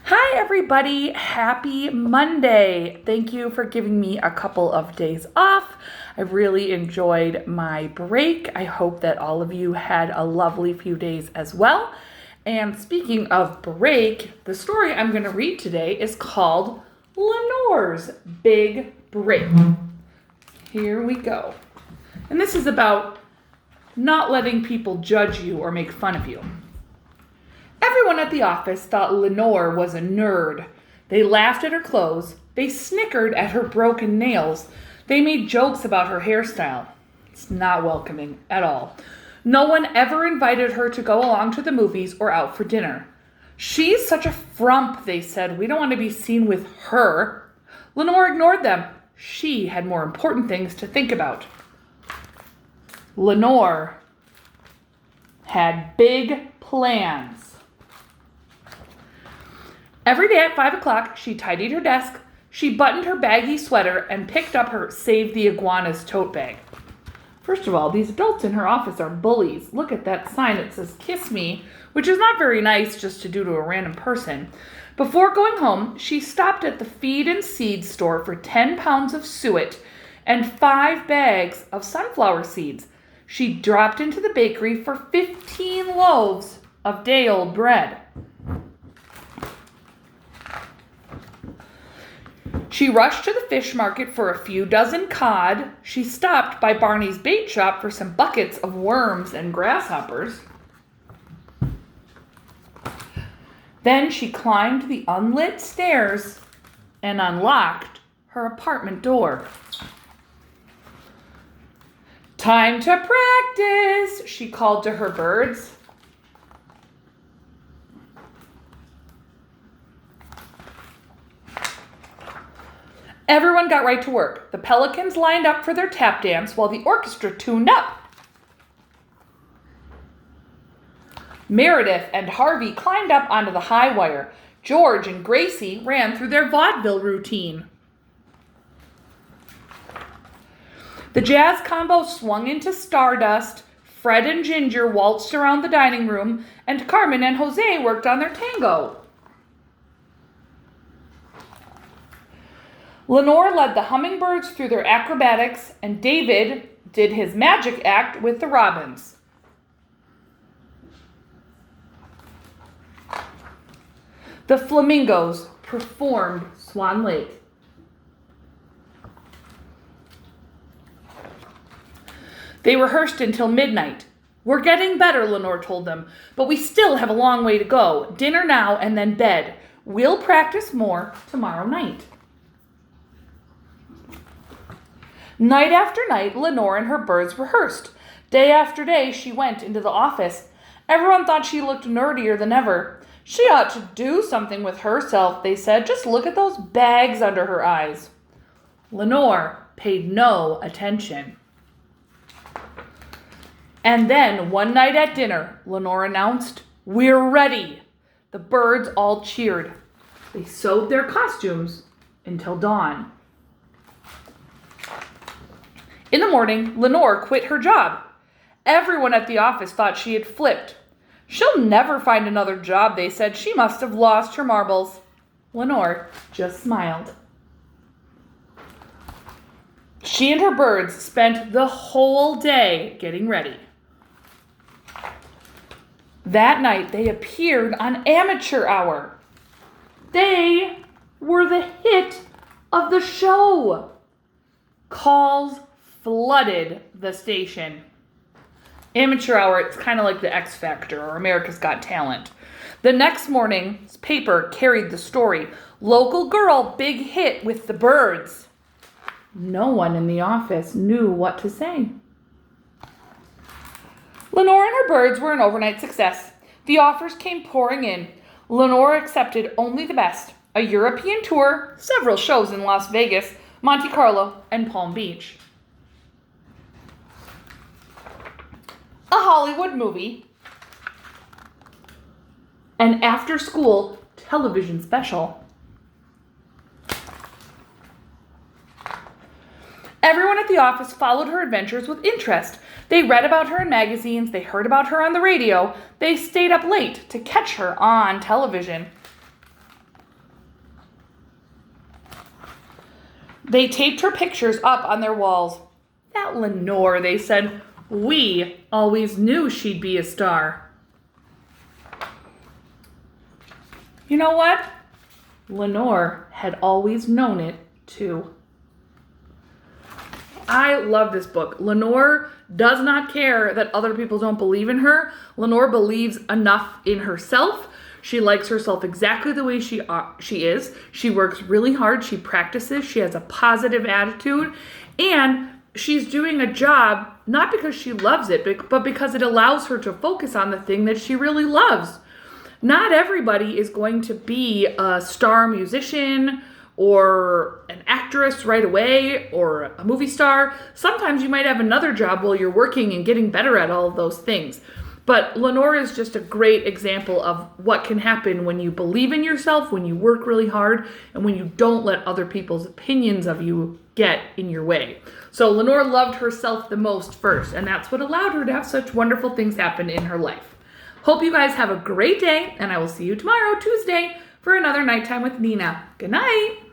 Hi, everybody. Happy Monday. Thank you for giving me a couple of days off. I really enjoyed my break. I hope that all of you had a lovely few days as well. And speaking of break, the story I'm going to read today is called Lenore's Big Break. Here we go. And this is about not letting people judge you or make fun of you. Everyone at the office thought Lenore was a nerd. They laughed at her clothes. They snickered at her broken nails. They made jokes about her hairstyle. It's not welcoming at all. No one ever invited her to go along to the movies or out for dinner. She's such a frump, they said. We don't want to be seen with her. Lenore ignored them. She had more important things to think about. Lenore had big plans. Every day at 5 o'clock, she tidied her desk, she buttoned her baggy sweater, and picked up her Save the Iguanas tote bag. First of all, these adults in her office are bullies. Look at that sign. It says, "Kiss me," which is not very nice just to do to a random person. Before going home, she stopped at the feed and seed store for 10 pounds of suet and 5 bags of sunflower seeds. She dropped into the bakery for 15 loaves of day-old bread. She rushed to the fish market for a few dozen cod. She stopped by Barney's bait shop for some buckets of worms and grasshoppers. Then she climbed the unlit stairs and unlocked her apartment door. "Time to practice," she called to her birds. Everyone got right to work. The pelicans lined up for their tap dance while the orchestra tuned up. Meredith and Harvey climbed up onto the high wire. George and Gracie ran through their vaudeville routine. The jazz combo swung into stardust. Fred and Ginger waltzed around the dining room, and Carmen and Jose worked on their tango. Lenore led the hummingbirds through their acrobatics, and David did his magic act with the robins. The flamingos performed Swan Lake. They rehearsed until midnight. "We're getting better," Lenore told them, "but we still have a long way to go. Dinner now and then bed. We'll practice more tomorrow night." Night after night, Lenore and her birds rehearsed. Day after day, she went into the office. Everyone thought she looked nerdier than ever. She ought to do something with herself, they said. Just look at those bags under her eyes. Lenore paid no attention. And then, one night at dinner, Lenore announced, "We're ready." The birds all cheered. They sewed their costumes until dawn. In the morning, Lenore quit her job. Everyone at the office thought she had flipped. "She'll never find another job," they said. "She must have lost her marbles." Lenore just smiled. She and her birds spent the whole day getting ready. That night, they appeared on Amateur Hour. They were the hit of the show. Calls flooded the station. Amateur Hour, it's kind of like the X Factor or America's Got Talent. The next morning's paper carried the story. "Local girl, big hit with the birds." No one in the office knew what to say. Lenore and her birds were an overnight success. The offers came pouring in. Lenore accepted only the best: a European tour, several shows in Las Vegas, Monte Carlo, and Palm Beach. A Hollywood movie, an after-school television special. Everyone at the office followed her adventures with interest. They read about her in magazines, they heard about her on the radio, they stayed up late to catch her on television. They taped her pictures up on their walls. That Lenore, they said, we always knew she'd be a star. You know what? Lenore had always known it too. I love this book. Lenore does not care that other people don't believe in her. Lenore believes enough in herself. She likes herself exactly the way she is. She works really hard. She practices. She has a positive attitude. And she's doing a job not because she loves it, but because it allows her to focus on the thing that she really loves. Not everybody is going to be a star musician or an actress right away or a movie star. Sometimes you might have another job while you're working and getting better at all of those things. But Lenore is just a great example of what can happen when you believe in yourself, when you work really hard, and when you don't let other people's opinions of you get in your way. So Lenore loved herself the most first, and that's what allowed her to have such wonderful things happen in her life. Hope you guys have a great day, and I will see you tomorrow, Tuesday, for another Nighttime with Nina. Good night.